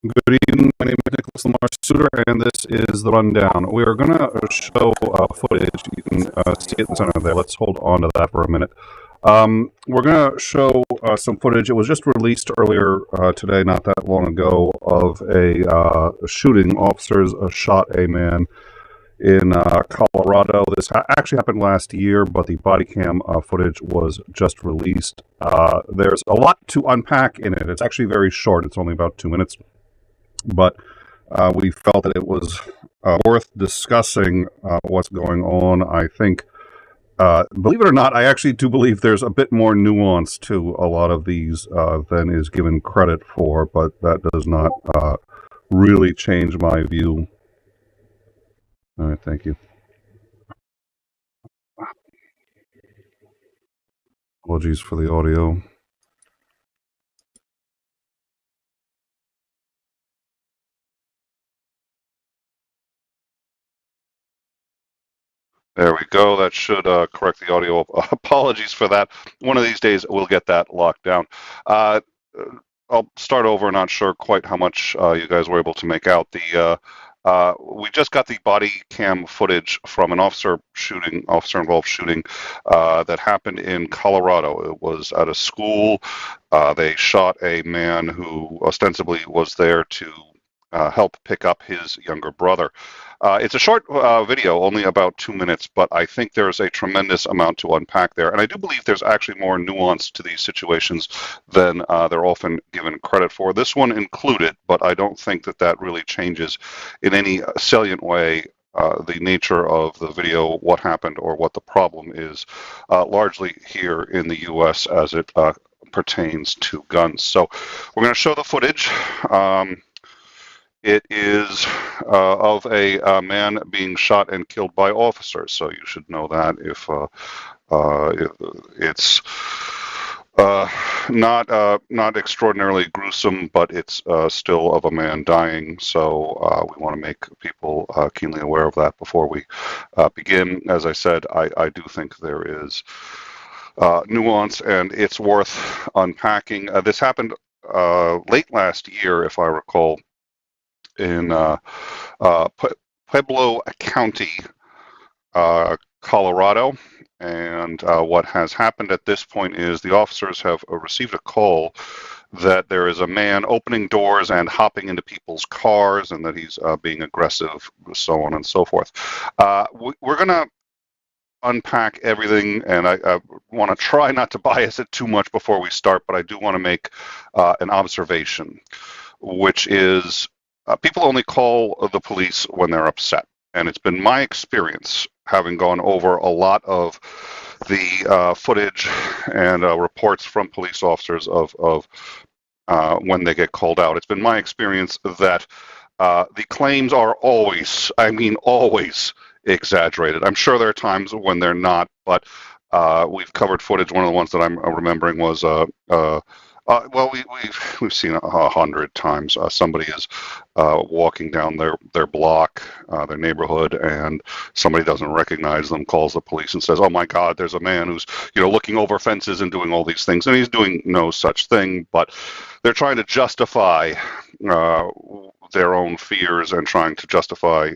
Good evening. My name is Nicholas Lamar Suter, and this is the rundown. We are going to show footage. You can see it in the center there. Let's hold on to that for a minute. We're going to show some footage. It was just released earlier today, not that long ago, of a shooting. Officers shot a man in Colorado. This actually happened last year, but the body cam footage was just released. There's a lot to unpack in it. It's actually very short. It's only about 2 minutes. But we felt that it was worth discussing what's going on. I think, believe it or not, I actually do believe there's a bit more nuance to a lot of these than is given credit for, but that does not really change my view. All right, thank you. Apologies for the audio. There we go. That should correct the audio. Apologies for that. One of these days, we'll get that locked down. I'll start over. Not sure quite how much you guys were able to make out. We just got the body cam footage from an officer-involved shooting that happened in Colorado. It was at a school. They shot a man who ostensibly was there to help pick up his younger brother. It's a short video, only about 2 minutes, but I think there's a tremendous amount to unpack there. And I do believe there's actually more nuance to these situations than they're often given credit for. This one included, but I don't think that that really changes in any salient way the nature of the video, what happened, or what the problem is, largely here in the U.S. as it pertains to guns. So we're going to show the footage. It is of a man being shot and killed by officers, so you should know that. If it's not extraordinarily gruesome, but it's still of a man dying. So we want to make people keenly aware of that before we begin. As I said, I do think there is nuance, and it's worth unpacking. This happened late last year, if I recall, in Pueblo County, Colorado. And what has happened at this point is the officers have received a call that there is a man opening doors and hopping into people's cars, and that he's being aggressive, so on and so forth. We're going to unpack everything, and I want to try not to bias it too much before we start, but I do want to make an observation, which is people only call the police when they're upset. And it's been my experience, having gone over a lot of the footage and reports from police officers of when they get called out. It's been my experience that the claims are always, I mean always, exaggerated. I'm sure there are times when they're not, but we've covered footage. One of the ones that I'm remembering was well, we've seen 100 times. Somebody is walking down their block, their neighborhood, and somebody doesn't recognize them, calls the police and says, "Oh my God, there's a man who's looking over fences and doing all these things," and he's doing no such thing. But they're trying to justify their own fears and trying to justify,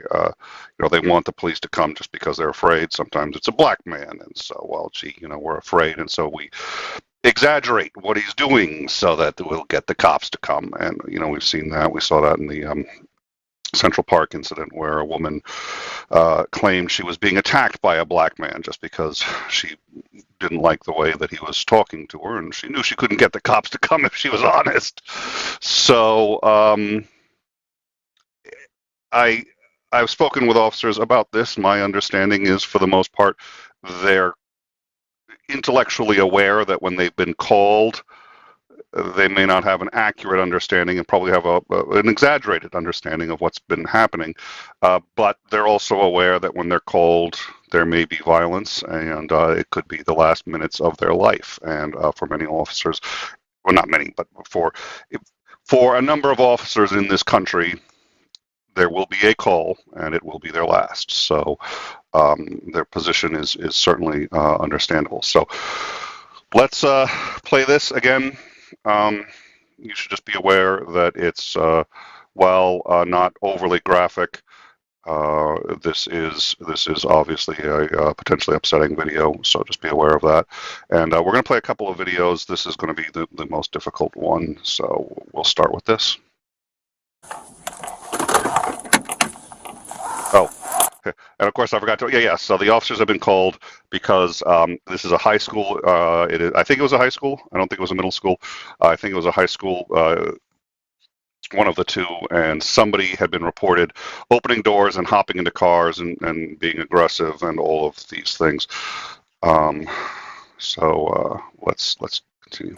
they want the police to come just because they're afraid. Sometimes it's a black man, and so, well, gee, we're afraid, and so we exaggerate what he's doing so that we'll get the cops to come. And we've seen that. We saw that in the Central Park incident, where a woman claimed she was being attacked by a black man just because she didn't like the way that he was talking to her, and she knew she couldn't get the cops to come if she was honest. So I've spoken with officers about this. My understanding is, for the most part, they're intellectually aware that when they've been called, they may not have an accurate understanding and probably have an exaggerated understanding of what's been happening. But they're also aware that when they're called, there may be violence, and it could be the last minutes of their life. And for many officers, well, not many, but for a number of officers in this country, there will be a call, and it will be their last. So their position is certainly understandable. So let's play this again. You should just be aware that it's while not overly graphic, this is obviously a potentially upsetting video, so just be aware of that. And we're going to play a couple of videos. This is going to be the most difficult one, so we'll start with this. Oh, and of course I forgot to. Yeah. So the officers have been called because this is a high school. I think it was a high school. I don't think it was a middle school. I think it was a high school. One of the two, and somebody had been reported opening doors and hopping into cars and being aggressive and all of these things. So let's continue.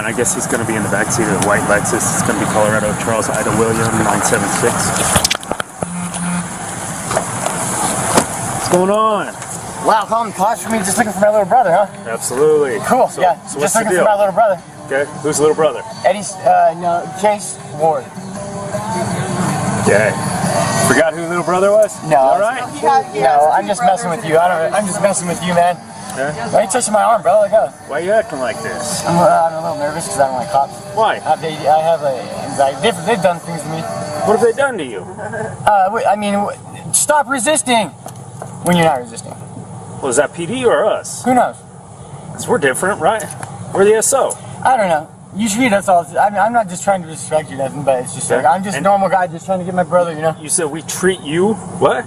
I guess he's going to be in the backseat of the white Lexus. It's going to be Colorado Charles Ida William 976. What's going on? Wow, calling cops for me just looking for my little brother, huh? Absolutely. Cool, So just what's the looking deal? for my little brother. Okay, who's the little brother? Eddie's, no, Chase Ward. Okay. Forgot who the little brother was? No. All right. No, I'm just messing with you. I'm just messing with you, man. Yeah. Why are you touching my arm, bro? Let go. Why are you acting like this? I'm a little nervous because I don't like cops. Why? I have anxiety. They've done things to me. What have they done to you? I mean, stop resisting when you're not resisting. Well, is that PD or us? Who knows? 'Cause we're different, right? We're the SO. I don't know. You treat us all. I'm not just trying to distract you, nothing, but it's just like I'm just a normal guy just trying to get my brother, you know. You said we treat you? What?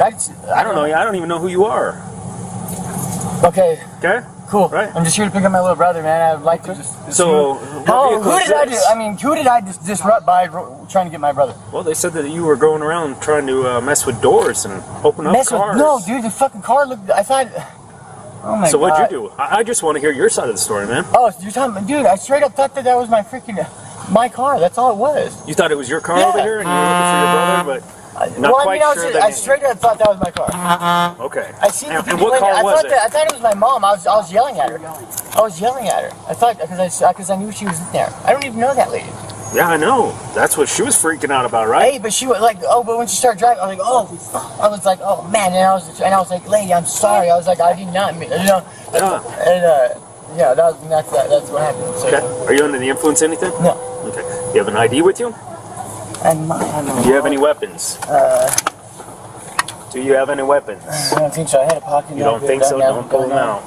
I don't know. I don't even know who you are. Okay. Okay. Cool. Right. I'm just here to pick up my little brother, man. I'd like to just. So, who did I just disrupt by trying to get my brother? Well, they said that you were going around trying to mess with doors and open up cars. No, dude, the fucking car looked. I thought. Oh my god. So what'd you do? I just want to hear your side of the story, man. Oh, you're talking, dude. I straight up thought that was my freaking my car. That's all it was. You thought it was your car over here, and you were looking for your brother, but. I straight up thought that was my car. Okay. I seen the And people what in there. car was it? I thought it was my mom. I was yelling at her. I thought because I knew she was in there. I don't even know that lady. Yeah, I know. That's what she was freaking out about, right? Hey, but she was like, but when she started driving, I was like, oh man, and I was like, lady, I'm sorry. I was like, I did not mean, you know. Yeah. And that's what happened. So, Okay. Are you under the influence of anything? No. Okay. You have an ID with you? Do you have any weapons? Do you have any weapons? I don't think so. I had a pocket. You don't think so? Don't pull them out.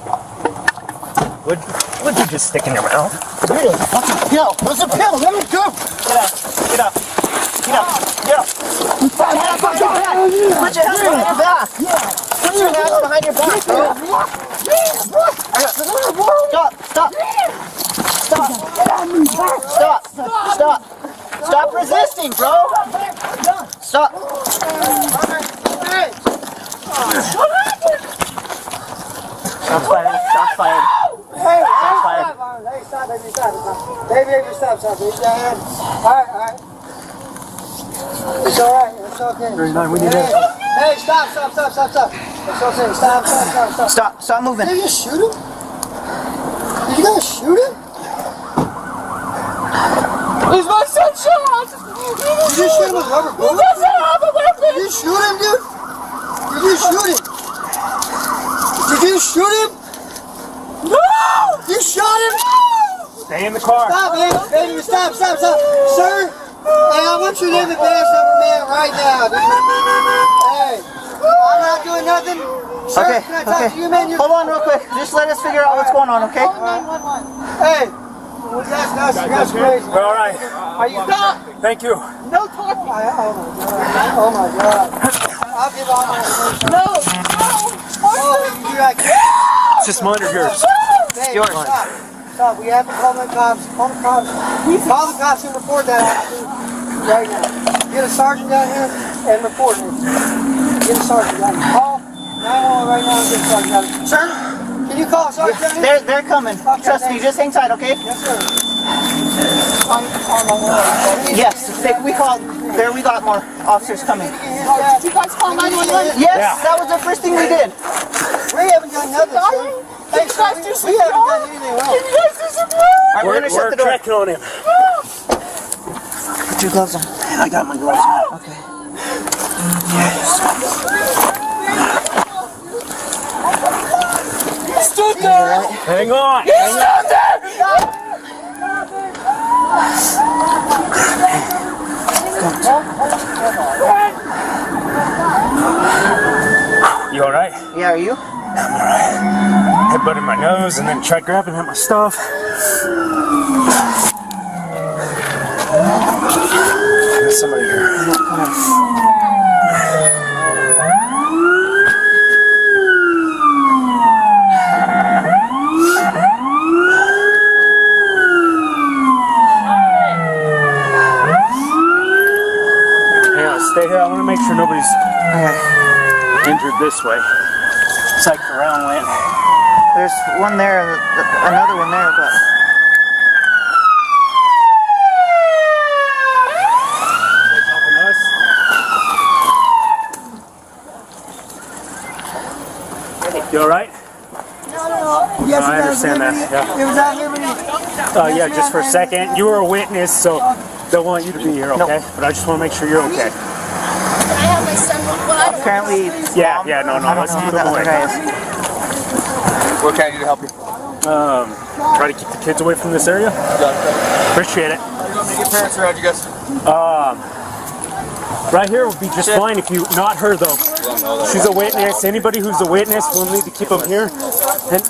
What'd you just stick in your mouth? Dude, it's a fucking pill. What's a pill? Let me go. Get up. Put your hands behind your back. Put your hands behind your back, bro. Stop resisting, bro. Stop. Stop firing. Hey, stop, baby, stop. Baby, stop, baby. Alright. It's alright, it's okay. We need it. Hey, stop. It's okay, Stop moving. Did you just shoot him? Did you guys shoot him? He's my sunshine! Did you shoot him with rubber bullets? He doesn't have a weapon! Did you shoot him, dude? Did you shoot him? No! You shot him? Stay in the car. Stop, baby, stop. Sir, hey, I want your name to pass over man right now, dude. Hey, I'm not doing nothing. Sir, Okay, can I talk to you, man? Hold on real quick. Just let us figure out what's going on, okay? Hey, that's crazy. We're all right. Are you done? Thank you. No talking. Oh my god. I'll give all my information. No. Oh, you like Just mine or yours? Hey, yours. Stop. We have to call the cops. Call the cops. Call the cops and report that accident right now. Get a sergeant down here and report it. Get a sergeant down here. Call 911 right now and get a sergeant down here. Sir, can you call a sergeant down here? They're coming. Okay, Trust me, just hang tight, okay? Yes, sir. Yes, we got more officers coming. Did you guys call 911? Yes, that was the first thing we did. We haven't done nothing, sir. Hey, we haven't done anything wrong. We're gonna shut the door. We're checking on him. Put your gloves on. I got my gloves on. Okay. Stood there! Hang on! You stood there! You alright? Yeah, are you? I'm alright. Headbutt in my nose and then tried grabbing at my stuff. There's somebody here. Stay here. I want to make sure nobody's injured this way. It's like the round went. There's one there, another one there, but... They helping us? You alright? No. Yes, I understand that. Yeah. It was at Liberty. Yeah, just for a second. You were a witness, so don't want you to be here, okay? But I just want to make sure you're okay. I have my son. Well, Apparently... Yeah, no. I don't Let's know keep who them that away. guy is. What can I do to help you? Try to keep the kids away from this area. Appreciate it. Your parents around you guys? Right here would be just fine if you, not her though. She's a witness. Anybody who's a witness, we'll need to keep them here. And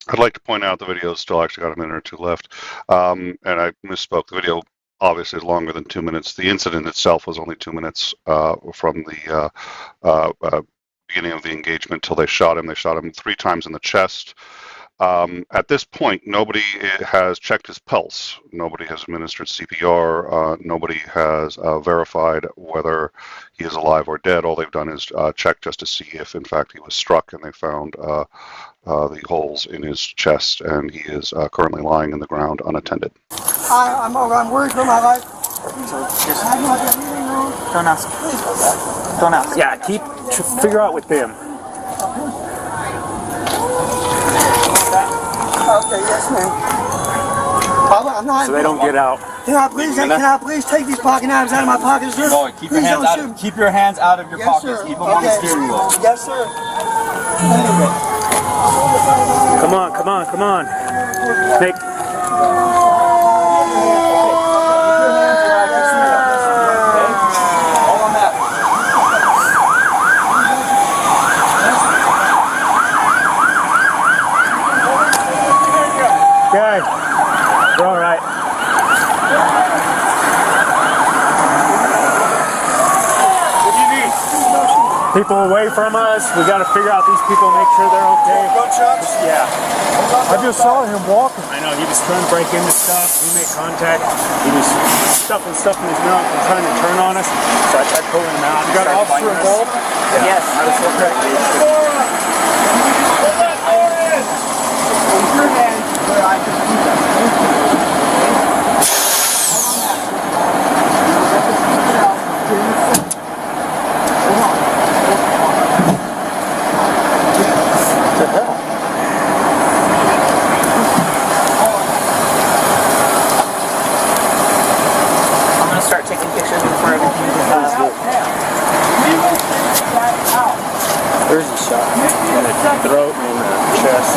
I'd like to point out the video's still actually got a minute or two left, and I misspoke. The video obviously is longer than 2 minutes. The incident itself was only 2 minutes from the beginning of the engagement till they shot him. They shot him 3 times in the chest. At this point, nobody has checked his pulse. Nobody has administered CPR. Nobody has verified whether he is alive or dead. All they've done is check just to see if, in fact, he was struck, and they found the holes in his chest, and he is currently lying in the ground unattended. I'm worried for my life. So just... Don't ask. Don't ask. yeah, figure out with them. Okay, yes, ma'am. I'm not. So they don't get out. Can I please take these pocket knives out of my pockets, sir? Boy, keep your hands out. Keep your hands out of your Yes, pockets. sir. Keep them on the steering wheel. Yes, sir. Come on. Nick. Hold on that. Okay. We're all right. What do you need? People away from us. We got to figure out these people, make sure they're okay. Gunshots? Yeah. I just saw him walking. I know, he was trying to break into stuff. We made contact. He was stuffing stuff in his mouth and trying to turn on us. So I tried pulling him out. You got an officer involved? Yes. I was so I'm gonna start taking pictures before everything There's a shot in the throat and in the chest.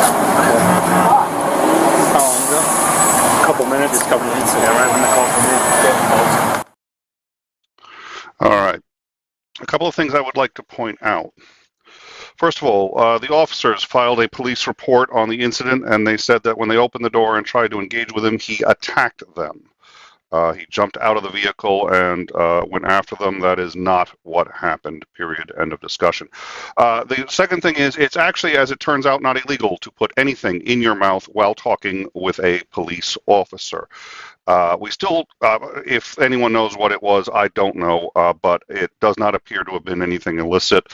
How long ago? A couple minutes ago, right when the call came in. All right. A couple of things I would like to point out. First of all, the officers filed a police report on the incident, and they said that when they opened the door and tried to engage with him, he attacked them. He jumped out of the vehicle and went after them. That is not what happened, period, end of discussion. The second thing is, it's actually, as it turns out, not illegal to put anything in your mouth while talking with a police officer. We still, if anyone knows what it was, I don't know, but it does not appear to have been anything illicit.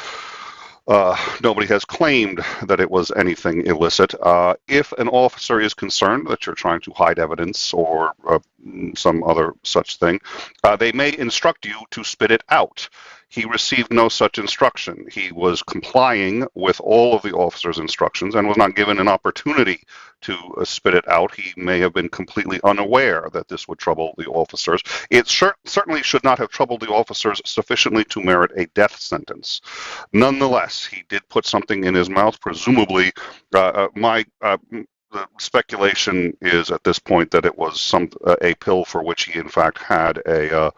Nobody has claimed that it was anything illicit. If an officer is concerned that you're trying to hide evidence or some other such thing, they may instruct you to spit it out. He received no such instruction. He was complying with all of the officer's instructions and was not given an opportunity to spit it out. He may have been completely unaware that this would trouble the officers. It certainly should not have troubled the officers sufficiently to merit a death sentence. Nonetheless, he did put something in his mouth, presumably. The speculation is at this point that it was a pill for which he in fact had a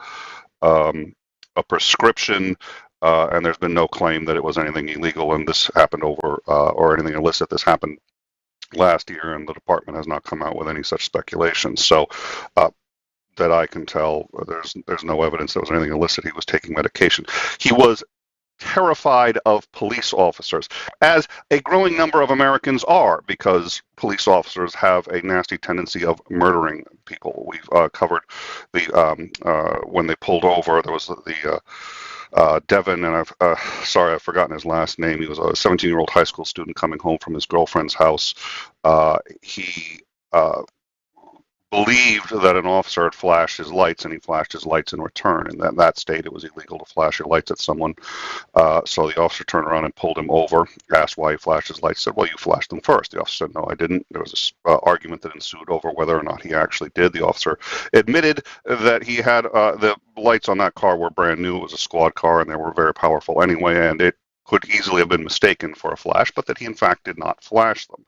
prescription, and there's been no claim that it was anything illegal, and this happened or anything illicit. This happened last year, and the department has not come out with any such speculation. So that I can tell, there's no evidence there was anything illicit. He was taking medication. He was terrified of police officers, as a growing number of Americans are, because police officers have a nasty tendency of murdering people. We've covered when they pulled over, there was the Devin, and I've forgotten his last name. He was a 17-year-old high school student coming home from his girlfriend's house. He believed that an officer had flashed his lights, and he flashed his lights in return. In that state, it was illegal to flash your lights at someone. So the officer turned around and pulled him over, asked why he flashed his lights, said, well, you flashed them first. The officer said, no, I didn't. There was this argument that ensued over whether or not he actually did. The officer admitted that he had the lights on that car were brand new. It was a squad car, and they were very powerful anyway, and it could easily have been mistaken for a flash, but that he, in fact, did not flash them.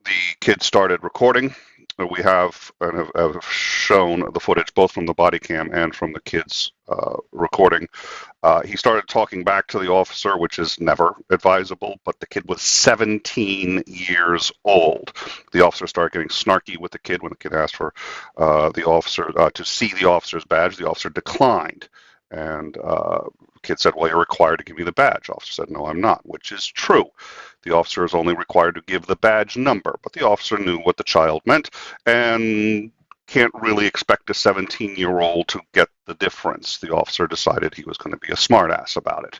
The kid started recording. We have shown the footage both from the body cam and from the kid's recording. He started talking back to the officer, which is never advisable, but the kid was 17 years old. The officer started getting snarky with the kid when the kid asked for the officer to see the officer's badge. The officer declined. And the kid said, well, you're required to give me the badge. The officer said, no, I'm not, which is true. The officer is only required to give the badge number, but the officer knew what the child meant and can't really expect a 17-year-old to get the difference. The officer decided he was going to be a smartass about it.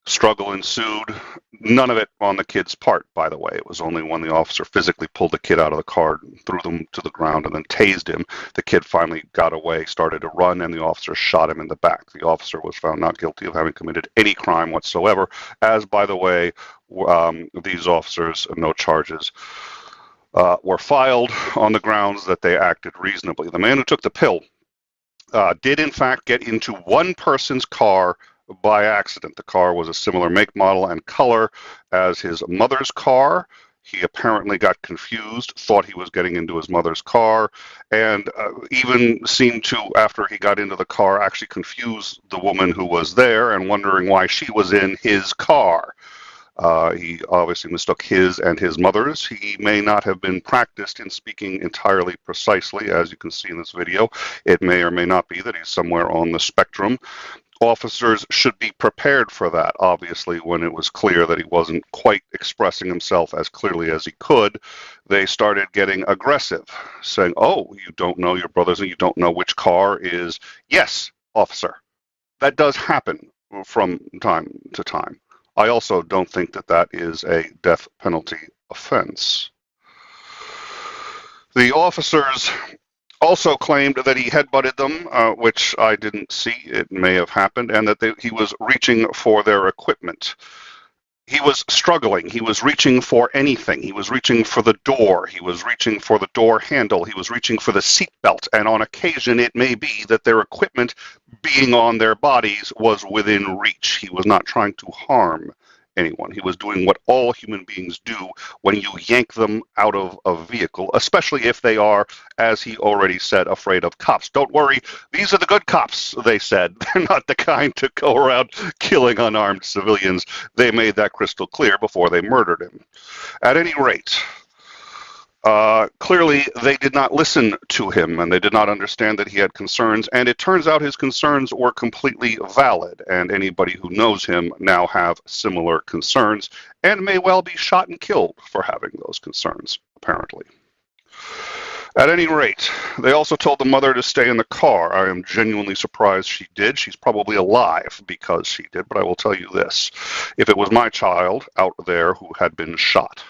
Struggle ensued. None of it on the kid's part, by the way. It was only when the officer physically pulled the kid out of the car, threw them to the ground, and then tased him. The kid finally got away, started to run, and the officer shot him in the back. The officer was found not guilty of having committed any crime whatsoever, as, by the way, these officers, no charges were filed on the grounds that they acted reasonably. The man who took the pill did, in fact, get into one person's car by accident. The car was a similar make, model, and color as his mother's car. He apparently got confused, thought he was getting into his mother's car, and even seemed to, after he got into the car, actually confuse the woman who was there and wondering why she was in his car. He obviously mistook his and his mother's. He may not have been practiced in speaking entirely precisely, as you can see in this video. It may or may not be that he's somewhere on the spectrum. Officers should be prepared for that. Obviously, when it was clear that he wasn't quite expressing himself as clearly as he could, they started getting aggressive, saying, oh, you don't know your brothers and you don't know which car is. Yes, officer, that does happen from time to time. I also don't think that that is a death penalty offense. The officers also claimed that he headbutted them, which I didn't see. It may have happened, and that he was reaching for their equipment. He was struggling. He was reaching for anything. He was reaching for the door. He was reaching for the door handle. He was reaching for the seatbelt. And on occasion, it may be that their equipment being on their bodies was within reach. He was not trying to harm anyone. He was doing what all human beings do when you yank them out of a vehicle, especially if they are, as he already said, afraid of cops. Don't worry, these are the good cops, they said. They're not the kind to go around killing unarmed civilians. They made that crystal clear before they murdered him. At any rate, clearly they did not listen to him, and they did not understand that he had concerns, and it turns out his concerns were completely valid, and anybody who knows him now have similar concerns and may well be shot and killed for having those concerns, apparently. At any rate, they also told the mother to stay in the car. I am genuinely surprised she did. She's probably alive because she did, but I will tell you this. If it was my child out there who had been shot,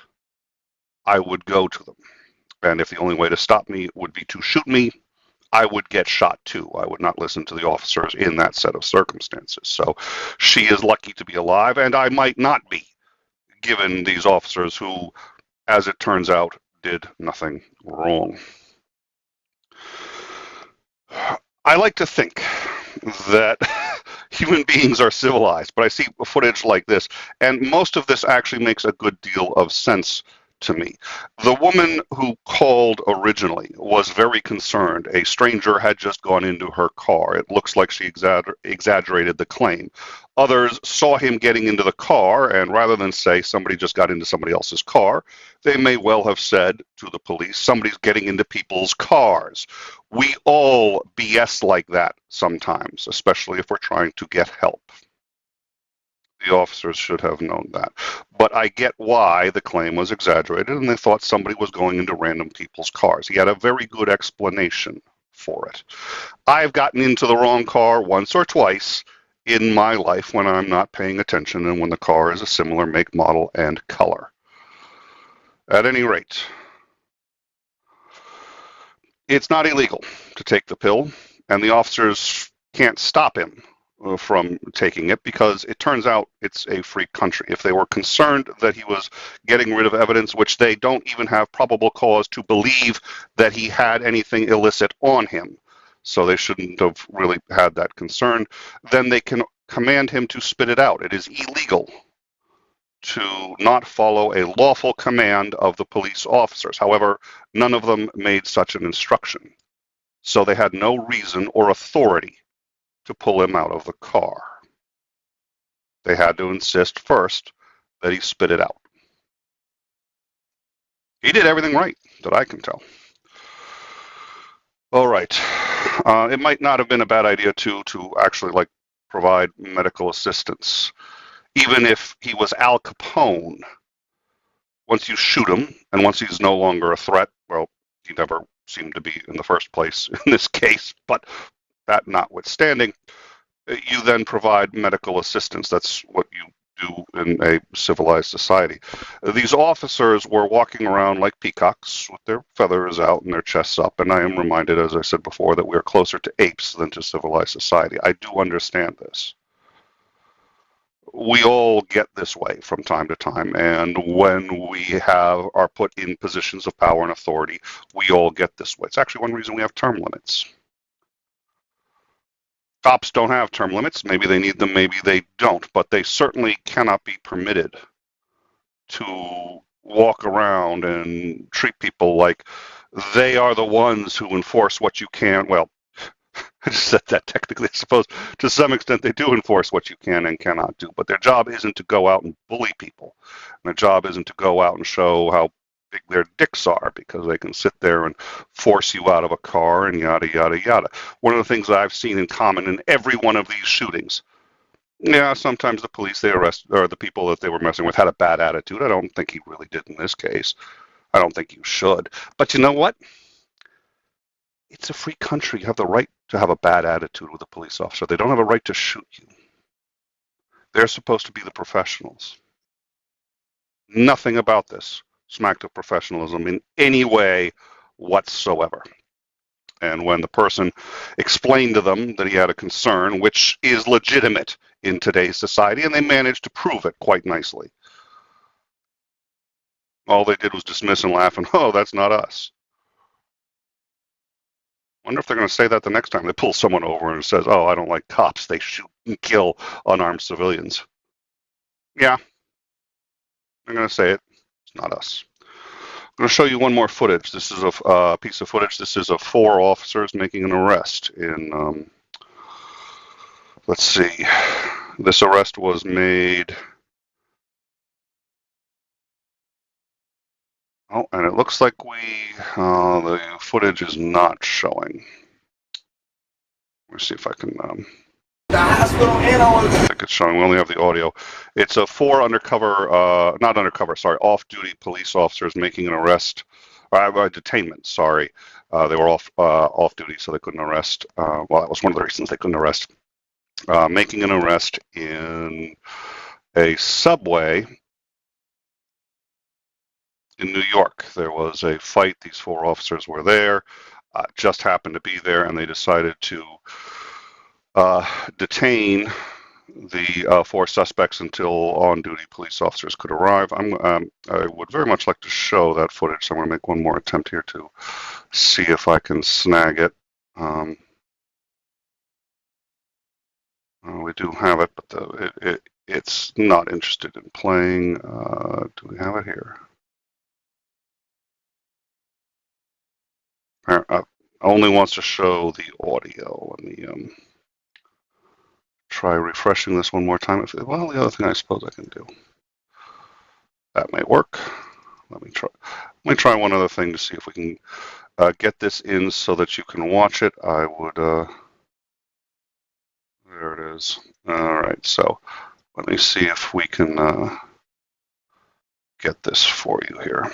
I would go to them. And if the only way to stop me would be to shoot me, I would get shot too. I would not listen to the officers in that set of circumstances. So she is lucky to be alive, and I might not be, given these officers who, as it turns out, did nothing wrong. I like to think that human beings are civilized, but I see footage like this, and most of this actually makes a good deal of sense to me. The woman who called originally was very concerned. A stranger had just gone into her car. It looks like she exaggerated the claim. Others saw him getting into the car, and rather than say somebody just got into somebody else's car, they may well have said to the police, somebody's getting into people's cars. We all BS like that sometimes, especially if we're trying to get help. The officers should have known that. But I get why the claim was exaggerated, and they thought somebody was going into random people's cars. He had a very good explanation for it. I've gotten into the wrong car once or twice in my life when I'm not paying attention and when the car is a similar make, model, and color. At any rate, it's not illegal to take the pill, and the officers can't stop him from taking it because it turns out it's a free country. If they were concerned that he was getting rid of evidence, which they don't even have probable cause to believe that he had anything illicit on him, so they shouldn't have really had that concern, then they can command him to spit it out. It is illegal to not follow a lawful command of the police officers. However, none of them made such an instruction, so they had no reason or authority to pull him out of the car. They had to insist first that he spit it out. He did everything right, that I can tell. All right. It might not have been a bad idea to actually provide medical assistance. Even if he was Al Capone, once you shoot him and once he's no longer a threat, well, he never seemed to be in the first place in this case, but that notwithstanding, you then provide medical assistance. That's what you do in a civilized society. These officers were walking around like peacocks with their feathers out and their chests up, and I am reminded, as I said before, that we are closer to apes than to civilized society. I do understand this. We all get this way from time to time, and when we are put in positions of power and authority, we all get this way. It's actually one reason we have term limits. Cops don't have term limits. Maybe they need them, maybe they don't, but they certainly cannot be permitted to walk around and treat people like they are the ones who enforce what you can. Well, I just said that technically, I suppose. To some extent, they do enforce what you can and cannot do, but their job isn't to go out and bully people. And their job isn't to go out and show how big their dicks are, because they can sit there and force you out of a car and yada, yada, yada. One of the things that I've seen in common in every one of these shootings, yeah, sometimes the police they arrest, or the people that they were messing with, had a bad attitude. I don't think he really did in this case. I don't think you should. But you know what? It's a free country. You have the right to have a bad attitude with a police officer. They don't have a right to shoot you. They're supposed to be the professionals. Nothing about this smacked of professionalism in any way whatsoever. And when the person explained to them that he had a concern, which is legitimate in today's society, and they managed to prove it quite nicely, all they did was dismiss and laugh and, oh, that's not us. Wonder if they're going to say that the next time they pull someone over and says, oh, I don't like cops. They shoot and kill unarmed civilians. Yeah, they're going to say it. It's not us. I'm going to show you one more footage. This is a piece of footage. This is of 4 officers making an arrest in, let's see, this arrest was made, oh, and it looks like the footage is not showing. Let me see if I can, I think it's showing. We only have the audio. It's a 4 undercover, not undercover, sorry, off-duty police officers making an arrest, detainment, sorry. They were off-duty, so they couldn't arrest. Well, that was one of the reasons they couldn't arrest. Making an arrest in a subway in New York. There was a fight. These 4 officers were there. just happened to be there, and they decided to detain the 4 suspects until on-duty police officers could arrive. I would very much like to show that footage, so I'm going to make one more attempt here to see if I can snag it. We do have it, but it's not interested in playing. Do we have it here? Only wants to show the audio. Let me try refreshing this one more time. Well, the other thing I suppose I can do. That may work. Let me try one other thing to see if we can get this in so that you can watch it. I would. There it is. All right. So let me see if we can get this for you here.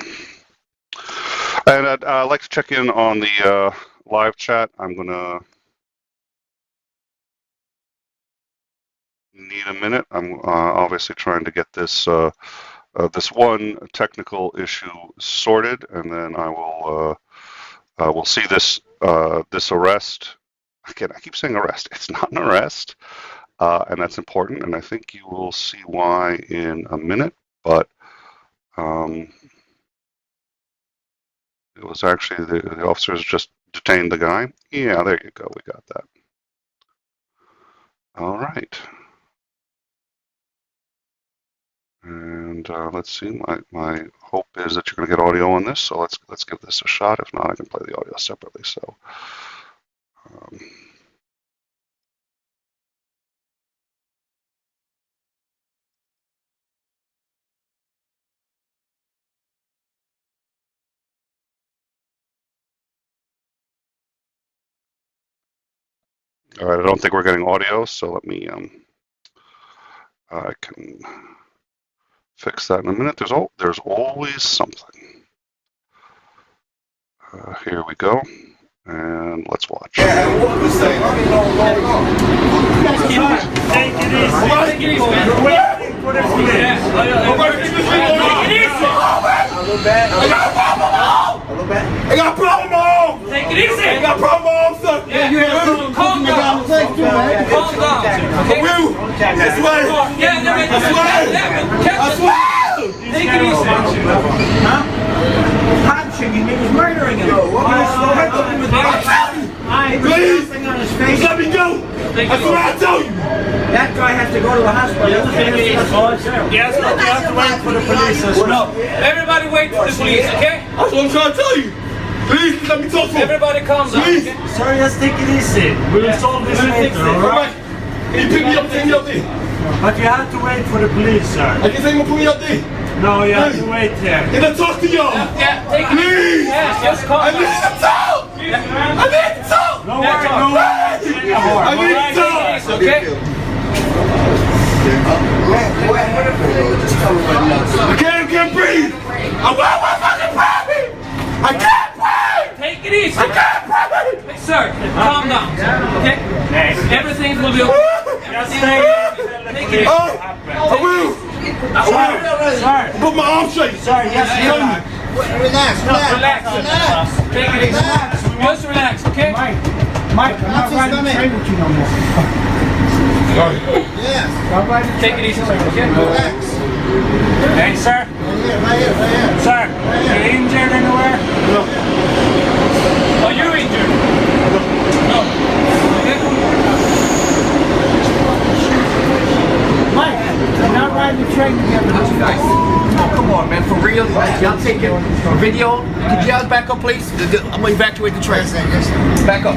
And I'd like to check in on the live chat. I'm going to need a minute. I'm obviously trying to get this this one technical issue sorted, and then I will we'll see this this arrest. Again, I keep saying arrest. It's not an arrest, and that's important. And I think you will see why in a minute. But it was actually the officers just detained the guy. Yeah, there you go. We got that. All right. And let's see. My hope is that you're going to get audio on this. So let's give this a shot. If not, I can play the audio separately. So. All right, I don't think we're getting audio, so let me, I can fix that in a minute. There's always something. Here we go, and let's watch. Yeah, what was that? Take it easy. Take it easy. I got a problem. Take it easy. I got a problem, son. Yeah, you have calm down. Calm down. Okay. I swear. Yeah, I swear. Take it easy. Huh? Punching him. He was murdering him. Please. Let me go. That's what I tell you. That guy has to go to the hospital. Yes, but you have to wait for the police. No. Everybody wait for the police, okay? That's what I'm trying to tell you. Please, let me talk to him. Everybody calm down. Please. Okay? Sorry, let's take it easy. We'll solve this later, alright? Can you pick me up there? But you have to wait for the police, sir. I can take him and put me up there. No, you have to wait here. Can I talk to y'all? Yeah, take it. Please. Yes, just calm down. I need to talk. I need to talk. No worries, no worries. I need to talk. Okay? I can't breathe. I want my fucking breath. I can't breathe. Take it easy. I can't breathe. Sir, calm down. Okay? Everything will be okay. Just take it easy. I will. Sorry. Put my arm straight. Sorry, yes, relax. Take it easy. Just relax, okay? Mike, I'm not riding the train with you no more. Sorry. Yes. Take it easy, sir, okay? Relax. Hey, sir. Right here. Sir, are you injured anywhere? No. Are you injured? No. Okay? Mike, I'm not riding the train together. Nice. Oh, come on, man, for real? Y'all take your video. Could you guys back up, please? I'm going to evacuate the train. Back up.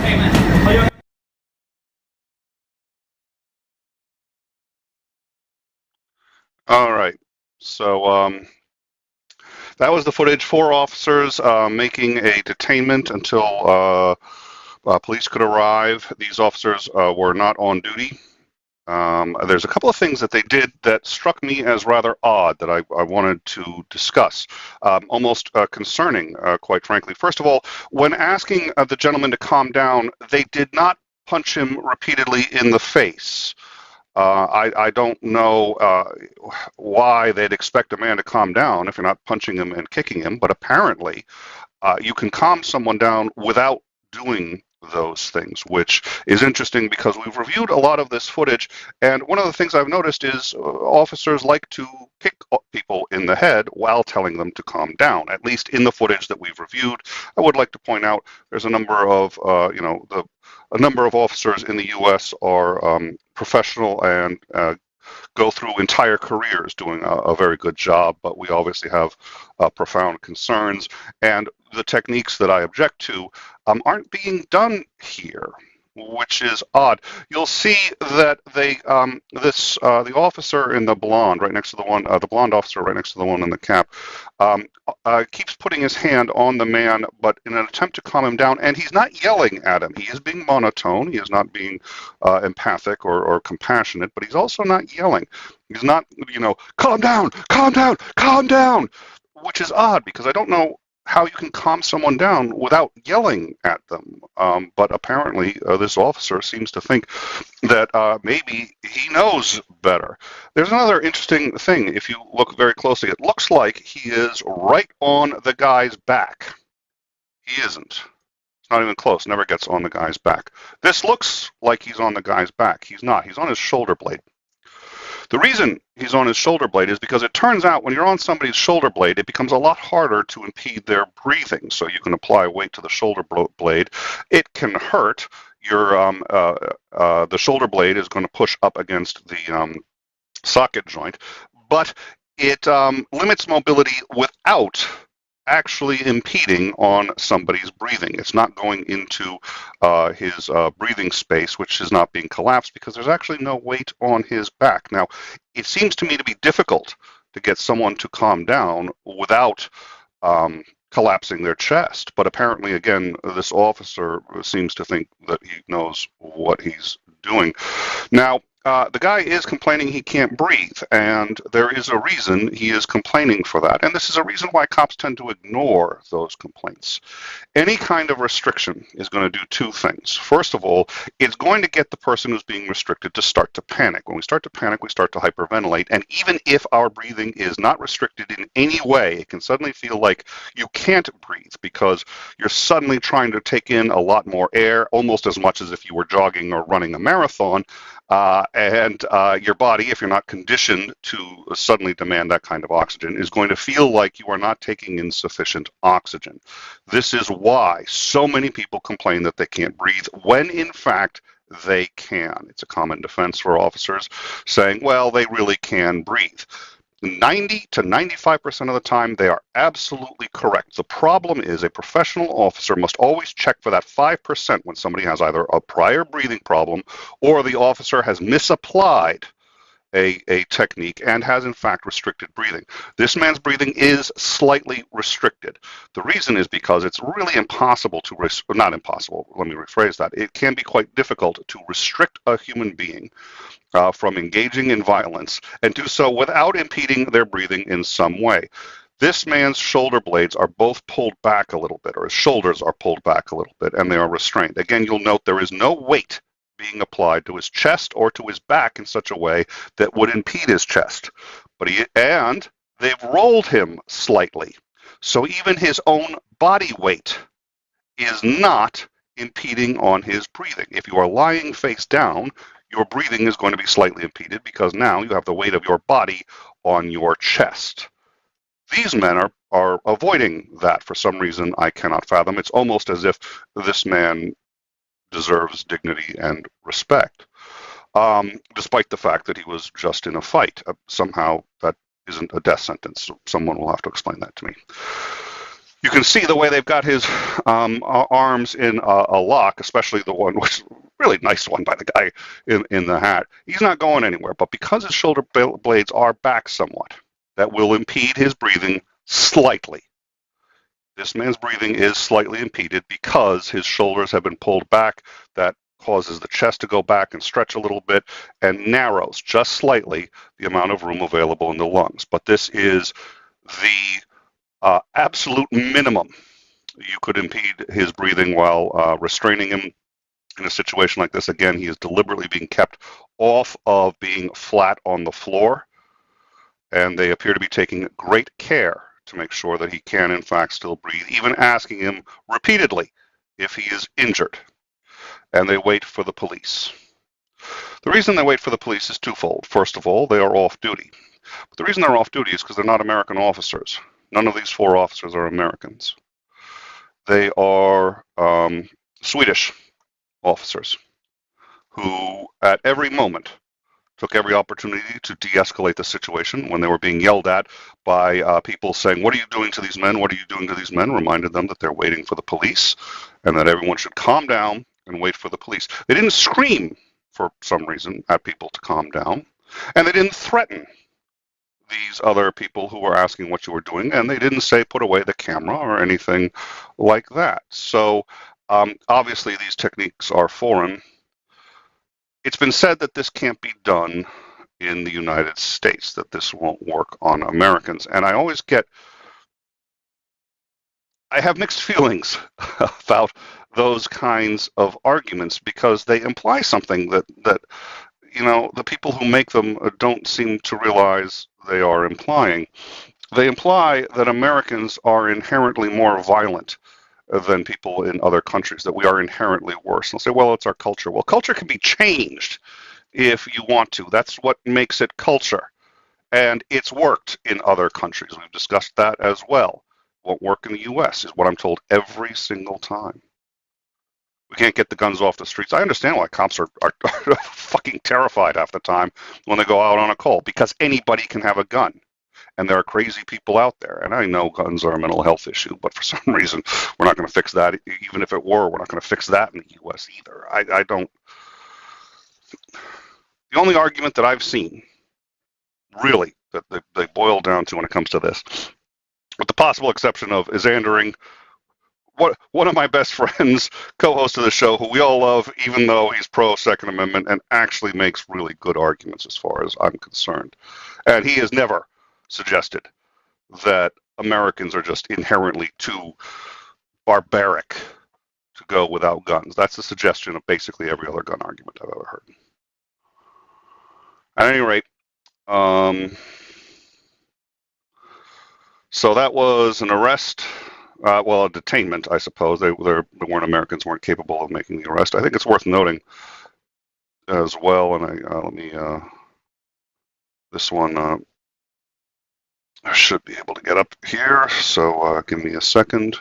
Hey, man. All right, so that was the footage. 4 officers making a detainment until police could arrive. These officers were not on duty. There's a couple of things that they did that struck me as rather odd that I wanted to discuss, almost concerning, quite frankly. First of all, when asking the gentleman to calm down, they did not punch him repeatedly in the face. I don't know why they'd expect a man to calm down if you're not punching him and kicking him, but apparently you can calm someone down without doing those things, which is interesting because we've reviewed a lot of this footage, and one of the things I've noticed is officers like to kick people in the head while telling them to calm down, at least in the footage that we've reviewed. I would like to point out there's a number of, a number of officers in the U.S. are professional and go through entire careers doing a very good job, but we obviously have profound concerns, and the techniques that I object to aren't being done here, which is odd. You'll see that they, the officer in the blonde, right next to the one, the blonde officer right next to the one in the cap, keeps putting his hand on the man, but in an attempt to calm him down, and he's not yelling at him. He is being monotone. He is not being empathic or compassionate, but he's also not yelling. He's not, calm down, calm down, calm down, which is odd because I don't know how you can calm someone down without yelling at them. But apparently this officer seems to think that maybe he knows better. There's another interesting thing. If you look very closely, it looks like he is right on the guy's back. He isn't. It's not even close. Never gets on the guy's back. This looks like he's on the guy's back. He's not. He's on his shoulder blade. The reason he's on his shoulder blade is because it turns out when you're on somebody's shoulder blade, it becomes a lot harder to impede their breathing. So you can apply weight to the shoulder blade. It can hurt. The shoulder blade is going to push up against the socket joint, but it limits mobility without actually impeding on somebody's breathing. It's not going into his breathing space, which is not being collapsed because there's actually no weight on his back. Now, it seems to me to be difficult to get someone to calm down without collapsing their chest. But apparently, again, this officer seems to think that he knows what he's doing. Now, the guy is complaining he can't breathe, and there is a reason he is complaining for that. And this is a reason why cops tend to ignore those complaints. Any kind of restriction is going to do two things. First of all, it's going to get the person who's being restricted to start to panic. When we start to panic, we start to hyperventilate. And even if our breathing is not restricted in any way, it can suddenly feel like you can't breathe because you're suddenly trying to take in a lot more air, almost as much as if you were jogging or running a marathon. And your body, if you're not conditioned to suddenly demand that kind of oxygen, is going to feel like you are not taking in sufficient oxygen. This is why so many people complain that they can't breathe when, in fact, they can. It's a common defense for officers saying, well, they really can breathe. 90 to 95% of the time, they are absolutely correct. The problem is a professional officer must always check for that 5% when somebody has either a prior breathing problem or the officer has misapplied a technique and has in fact restricted breathing. This man's breathing is slightly restricted. The reason is because it's really impossible to, not impossible, let me rephrase that. It can be quite difficult to restrict a human being from engaging in violence and do so without impeding their breathing in some way. This man's shoulder blades are both pulled back a little bit, or his shoulders are pulled back a little bit, and they are restrained. Again, you'll note there is no weight being applied to his chest or to his back in such a way that would impede his chest. And they've rolled him slightly. So even his own body weight is not impeding on his breathing. If you are lying face down, your breathing is going to be slightly impeded because now you have the weight of your body on your chest. These men are avoiding that for some reason I cannot fathom. It's almost as if this man deserves dignity and respect, despite the fact that he was just in a fight. Somehow that isn't a death sentence. Someone will have to explain that to me. You can see the way they've got his arms in a lock, especially the one, which is a really nice one by the guy in the hat. He's not going anywhere, but because his shoulder blades are back somewhat, that will impede his breathing slightly. This man's breathing is slightly impeded because his shoulders have been pulled back. That causes the chest to go back and stretch a little bit and narrows just slightly the amount of room available in the lungs. But this is the absolute minimum you could impede his breathing while restraining him. In a situation like this, again, he is deliberately being kept off of being flat on the floor, and they appear to be taking great care to make sure that he can, in fact, still breathe, even asking him repeatedly if he is injured. And they wait for the police. The reason they wait for the police is twofold. First of all, they are off duty. But the reason they're off duty is because they're not American officers. None of these 4 officers are Americans. They are Swedish officers who, at every moment, took every opportunity to de-escalate the situation when they were being yelled at by people saying, "What are you doing to these men? What are you doing to these men?" Reminded them that they're waiting for the police and that everyone should calm down and wait for the police. They didn't scream, for some reason, at people to calm down, and they didn't threaten these other people who were asking what you were doing, and they didn't say put away the camera or anything like that. So obviously these techniques are foreign. It's been said that this can't be done in the United States, that this won't work on Americans. And I have mixed feelings about those kinds of arguments because they imply something that the people who make them don't seem to realize they are implying. They imply that Americans are inherently more violent than people in other countries, that we are inherently worse. And they'll say, well, it's our culture. Well, culture can be changed if you want to. That's what makes it culture. And it's worked in other countries. We've discussed that as well. Won't work in the U.S. is what I'm told every single time. We can't get the guns off the streets. I understand why cops are fucking terrified half the time when they go out on a call, because anybody can have a gun. And there are crazy people out there. And I know guns are a mental health issue, but for some reason, we're not going to fix that. Even if it were, we're not going to fix that in the U.S. either. I don't. The only argument that I've seen, really, that they boil down to when it comes to this, with the possible exception of 𝐒𝐤𝐬𝐬, one of my best friends, co-host of the show, who we all love, even though he's pro-Second Amendment, and actually makes really good arguments as far as I'm concerned. And he has never suggested that Americans are just inherently too barbaric to go without guns. That's the suggestion of basically every other gun argument I've ever heard. At any rate, so that was an arrest, a detainment, I suppose. They weren't Americans, weren't capable of making the arrest. I think it's worth noting as well, and this one, I should be able to get up here, so give me a second.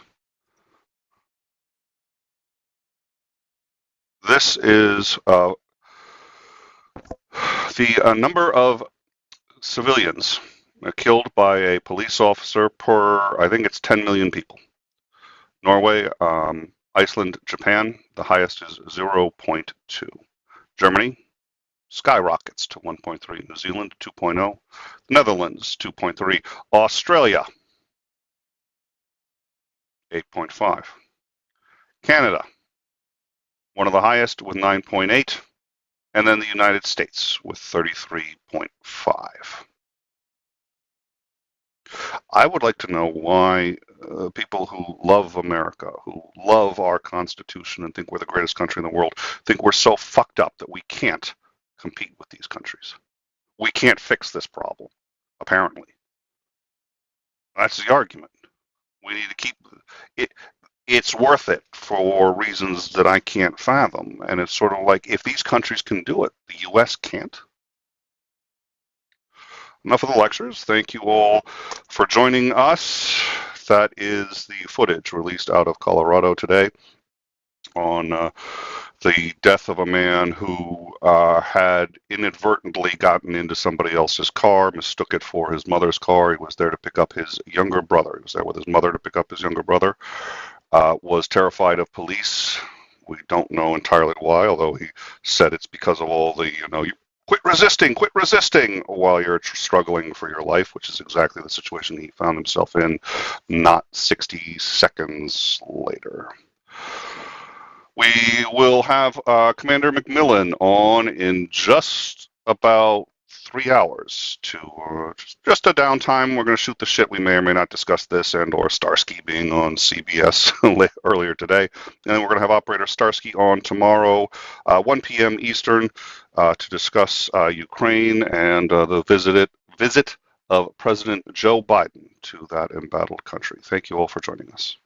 This is the number of civilians killed by a police officer per, I think it's 10 million people. Norway, Iceland, Japan, the highest is 0.2. Germany skyrockets to 1.3. New Zealand, 2.0. Netherlands, 2.3. Australia, 8.5. Canada, one of the highest with 9.8. And then the United States with 33.5. I would like to know why people who love America, who love our Constitution and think we're the greatest country in the world, think we're so fucked up that we can't compete with these countries. We can't fix this problem, apparently. That's the argument. We need to keep it. It's worth it for reasons that I can't fathom. And it's sort of like, if these countries can do it, the U.S. can't. Enough of the lectures. Thank you all for joining us. That is the footage released out of Colorado today on the death of a man who had inadvertently gotten into somebody else's car, mistook it for his mother's car. He was there to pick up his younger brother. He was there with his mother to pick up his younger brother. Was terrified of police. We don't know entirely why, although he said it's because of all the, you quit resisting while you're struggling for your life, which is exactly the situation he found himself in not 60 seconds later. We will have Commander McMillan on in just about 3 hours to just a downtime. We're going to shoot the shit. We may or may not discuss this and or Starsky being on CBS earlier today. And then we're going to have Operator Starsky on tomorrow, 1 p.m. Eastern, to discuss Ukraine and the visit of President Joe Biden to that embattled country. Thank you all for joining us.